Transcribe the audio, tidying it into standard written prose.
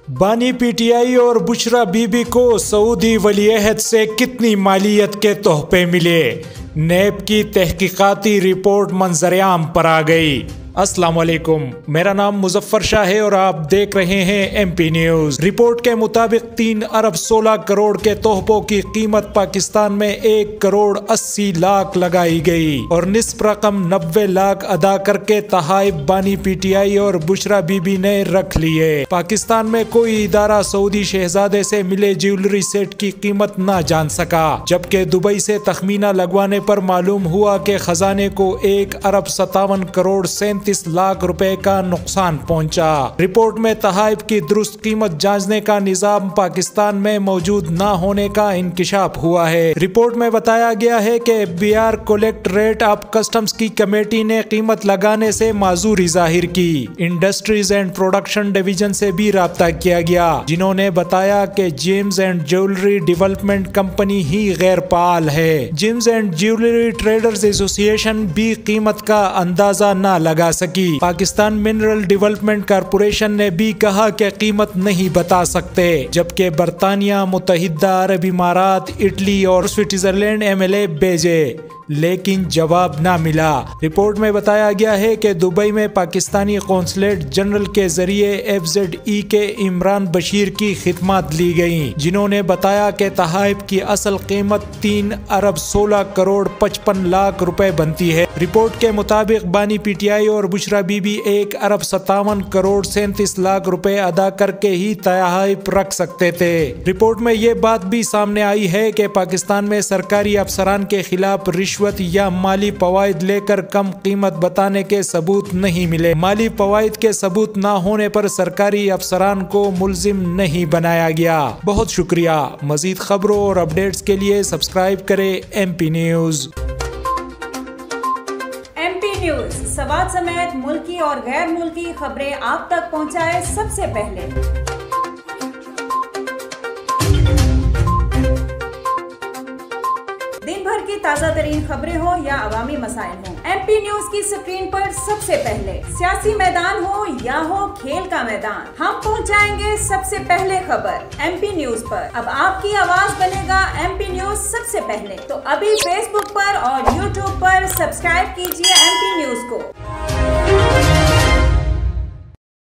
बानी पीटीआई और बुशरा बीबी को सऊदी वलीअहद से कितनी मालियत के तोहफे मिले? नेब की तहकीकाती रिपोर्ट मंजर-ए-आम पर आ गई। अस्सलाम वालेकुम, मेरा नाम मुजफ्फर शाह है और आप देख रहे हैं एमपी न्यूज। रिपोर्ट के मुताबिक 3 अरब 16 करोड़ के तोहफों की कीमत पाकिस्तान में 1 करोड़ 80 लाख लगाई गई और निस्फ रकम 90 लाख अदा करके तहाइफ बानी पीटीआई और बुशरा बीबी ने रख लिए। पाकिस्तान में कोई इदारा सऊदी शहजादे से मिले ज्वेलरी सेट की कीमत न जान सका, जबकि दुबई से तखमीना लगवाने पर मालूम हुआ कि खजाने को 1 अरब 57 करोड़ 37 लाख रुपए का नुकसान पहुंचा। रिपोर्ट में तहाइफ की दुरुस्त कीमत जांचने का निजाम पाकिस्तान में मौजूद न होने का इंकिशाफ हुआ है। रिपोर्ट में बताया गया है कि FBI कलेक्टरेट ऑफ कस्टम्स की कमेटी ने कीमत लगाने से माजूरी जाहिर की। इंडस्ट्रीज एंड प्रोडक्शन डिवीजन से भी राब्ता किया गया, जिन्होंने बताया कि gems and jewellery development company ही गैर फाल है। Gems and jewellery traders association भी कीमत का अंदाजा न लगा सकी। पाकिस्तान मिनरल डेवलपमेंट कॉरपोरेशन ने भी कहा कि कीमत नहीं बता सकते, जबकि बरतानिया, मुत्तहिदा अरब इमारात, इटली और स्विट्जरलैंड MLA भेजे, लेकिन जवाब ना मिला। रिपोर्ट में बताया गया है कि दुबई में पाकिस्तानी कौंसलेट जनरल के जरिए FZE के इमरान बशीर की खिदमत ली गयी, जिन्होंने बताया कि तहाइफ की असल कीमत 3 अरब 16 करोड़ 55 लाख रुपए बनती है। रिपोर्ट के मुताबिक बानी पीटीआई और बुशरा बीबी 1 अरब 57 करोड़ 37 लाख रुपए अदा करके ही तहाइफ रख सकते थे। रिपोर्ट में ये बात भी सामने आई है कि पाकिस्तान में सरकारी अफसरान के खिलाफ रिश्वत या माली फवाइद लेकर कम कीमत बताने के सबूत नहीं मिले। माली फवाइद के सबूत न होने पर सरकारी अफसरान को मुल्जिम नहीं बनाया गया। बहुत शुक्रिया। मजीद खबरों और अपडेट्स के लिए सब्सक्राइब करें MP न्यूज। MP न्यूज सवाल समेत मुल्की और गैर मुल्की खबरें आप तक पहुंचाए सबसे पहले। दिन भर की ताज़ा तरीन खबरें हो या अवामी मसाइल हो, MP न्यूज की स्क्रीन पर सबसे पहले। सियासी मैदान हो या हो खेल का मैदान, हम पहुंचाएंगे सबसे पहले खबर MP न्यूज पर। अब आपकी आवाज बनेगा MP न्यूज सबसे पहले, तो अभी Facebook पर और YouTube पर सब्सक्राइब कीजिए MP न्यूज को।